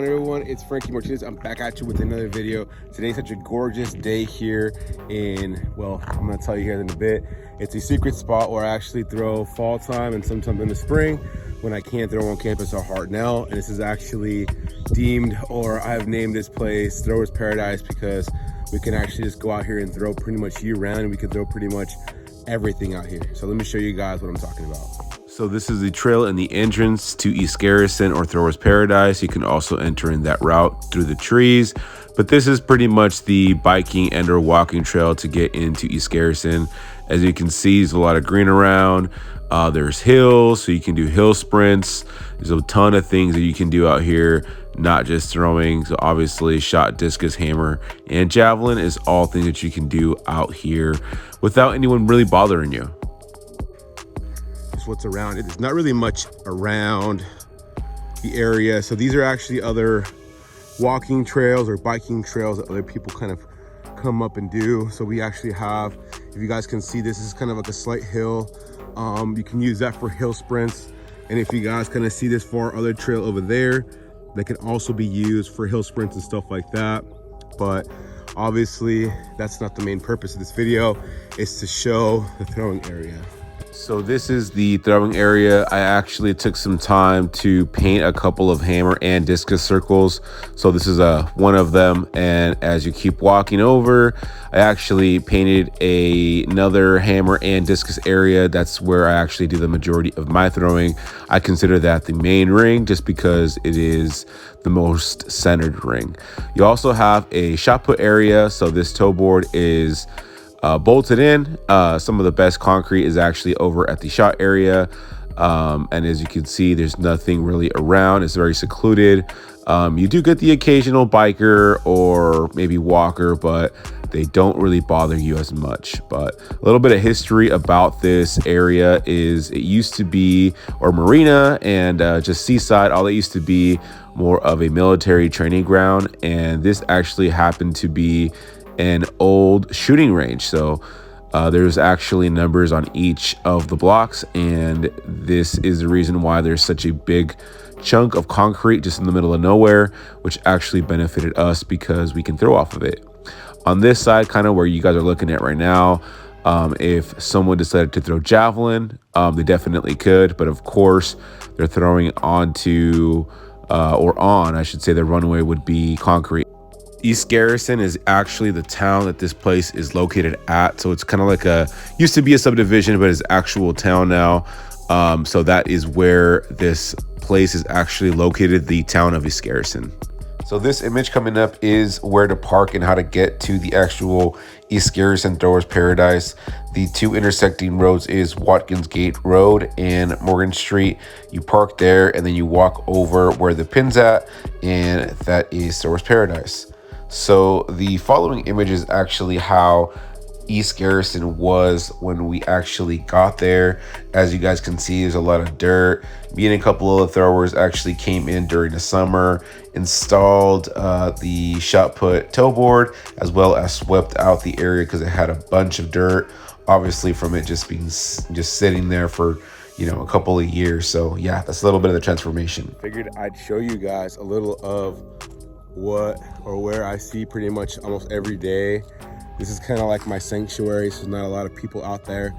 Everyone, it's Frankie Martinez. I'm back at you with another video. Today's such a gorgeous day here in, well, I'm gonna tell you here in a bit. It's a secret spot where I actually throw fall time and sometimes in the spring when I can't throw on campus or Hartnell. And this is actually deemed, or I have named this place Throwers Paradise, because we can actually just go out here and throw pretty much year round, and we can throw pretty much everything out here. So let me show you guys what I'm talking about. So this is the trail and the entrance to East Garrison or Throwers Paradise. You can also enter in that route through the trees, but this is pretty much the biking and or walking trail to get into East Garrison. As you can see, there's a lot of green around. There's hills, so you can do hill sprints. There's a ton of things that you can do out here, not just throwing. So obviously shot, discus, hammer, and javelin is all things that you can do out here without anyone really bothering you. What's around it. There's not really much around the area, so these are actually other walking trails or biking trails that other people kind of come up and do. So we actually have, if you guys can see, this is kind of like a slight hill. You can use that for hill sprints, and if you guys kind of see this far other trail over there, that can also be used for hill sprints and stuff like that. But obviously that's not the main purpose of this video. It's to show the throwing area. So this is the throwing area. I actually took some time to paint a couple of hammer and discus circles. So this is one of them, and as you keep walking over, I actually painted another hammer and discus area. That's where I actually do the majority of my throwing. I consider that the main ring just because it is the most centered ring. You also have a shot put area. So this toe board is bolted in. Some of the best concrete is actually over at the shot area, and as you can see, there's nothing really around. It's very secluded. You do get the occasional biker or maybe walker, but they don't really bother you as much. But a little bit of history about this area is it used to be, or Marina and just Seaside, all it used to be more of a military training ground, and this actually happened to be an old shooting range. So there's actually numbers on each of the blocks, and this is the reason why there's such a big chunk of concrete just in the middle of nowhere, which actually benefited us because we can throw off of it. On this side, kind of where you guys are looking at right now, if someone decided to throw javelin, they definitely could, but of course they're throwing onto or on, I should say, the runway would be concrete. East Garrison is actually the town that this place is located at. So it's kind of like used to be a subdivision, but it's actual town now. So that is where this place is actually located, the town of East Garrison. So this image coming up is where to park and how to get to the actual East Garrison Throwers Paradise. The two intersecting roads is Watkins Gate Road and Morgan Street. You park there and then you walk over where the pin's at, and that is Throwers Paradise. So the following image is actually how East Garrison was when we actually got there. As you guys can see, there's a lot of dirt. Me and a couple of the throwers actually came in during the summer, installed the shot put toe board, as well as swept out the area because it had a bunch of dirt, obviously from it just being sitting there for, you know, a couple of years. So yeah, that's a little bit of the transformation. Figured I'd show you guys a little of what or where I see pretty much almost every day. This is kind of like my sanctuary, so there's not a lot of people out there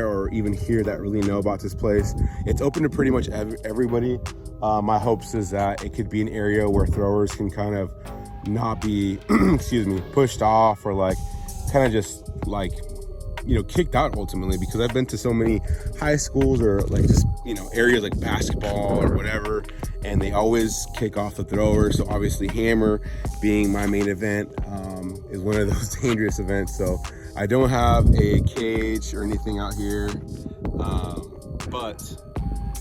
or even here that really know about this place. It's open to pretty much everybody. My hopes is that it could be an area where throwers can kind of not be excuse me, pushed off or like kind of just like, you know, kicked out ultimately, because I've been to so many high schools or like just, you know, areas like basketball or whatever, and they always kick off the throwers. So obviously hammer being my main event is one of those dangerous events. So I don't have a cage or anything out here, but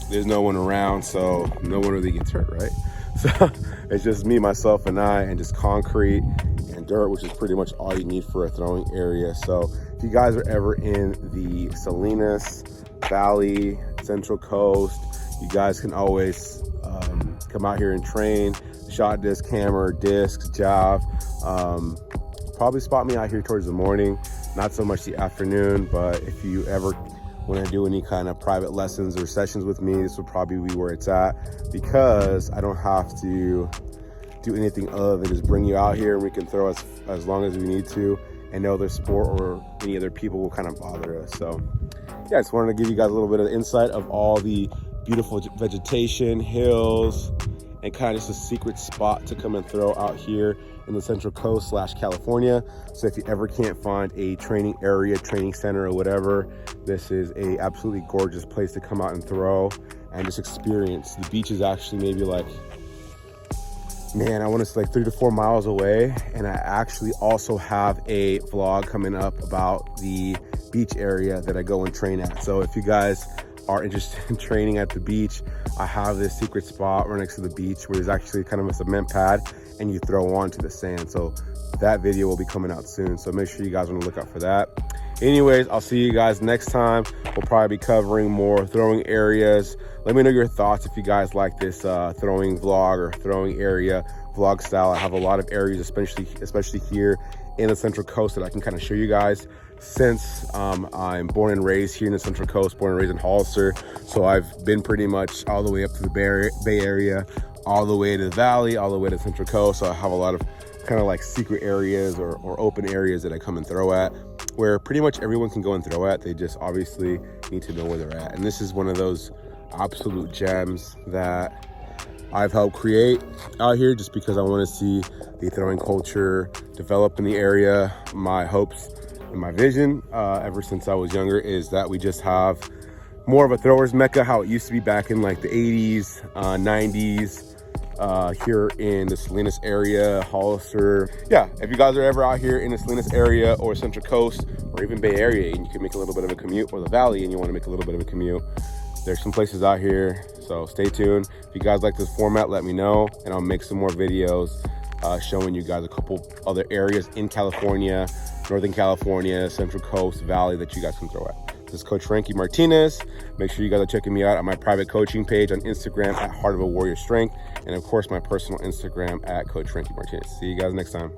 there's no one around, so no one really gets hurt, right? So it's just me, myself, and I, and just concrete and dirt, which is pretty much all you need for a throwing area. So if you guys are ever in the Salinas Valley, Central Coast, you guys can always come out here and train. Shot, disc, hammer, discs, jav. Probably spot me out here towards the morning, not so much the afternoon, but if you ever want to do any kind of private lessons or sessions with me, this would probably be where it's at, because I don't have to do anything other than just bring you out here, and we can throw as long as we need to, and no other sport or any other people will kind of bother us. So yeah, I just wanted to give you guys a little bit of insight of all the beautiful vegetation, hills, and kind of just a secret spot to come and throw out here in the Central Coast / California. So if you ever can't find a training area, training center or whatever, this is a absolutely gorgeous place to come out and throw and just experience. The beach is actually maybe like, man, I want to say like 3 to 4 miles away. And I actually also have a vlog coming up about the beach area that I go and train at. So if you guys are interested in training at the beach, I have this secret spot right next to the beach where there's actually kind of a cement pad and you throw onto the sand. So that video will be coming out soon, so make sure you guys want to look out for that. Anyways, I'll see you guys next time. We'll probably be covering more throwing areas. Let me know your thoughts if you guys like this throwing vlog or throwing area vlog style. I have a lot of areas, especially here in the Central Coast, that I can kind of show you guys, since I'm born and raised here in the Central Coast, born and raised in Hollister. So I've been pretty much all the way up to the Bay Area, all the way to the Valley, all the way to the Central Coast. So I have a lot of kind of like secret areas or open areas that I come and throw at, where pretty much everyone can go and throw at. They just obviously need to know where they're at. And this is one of those absolute gems that I've helped create out here, just because I want to see the throwing culture develop in the area. My hopes and my vision ever since I was younger is that we just have more of a throwers mecca, how it used to be back in like the 80s, 90s, here in the Salinas area, Hollister. Yeah, if you guys are ever out here in the Salinas area or Central Coast or even Bay Area, and you can make a little bit of a commute, or the Valley and you want to make a little bit of a commute, there's some places out here. So stay tuned. If you guys like this format, let me know, and I'll make some more videos showing you guys a couple other areas in California, Northern California, Central Coast, Valley, that you guys can throw at. This is Coach Frankie Martinez. Make sure you guys are checking me out on my private coaching page on Instagram at Heart of a Warrior Strength, and of course my personal Instagram at Coach Frankie Martinez. See you guys next time.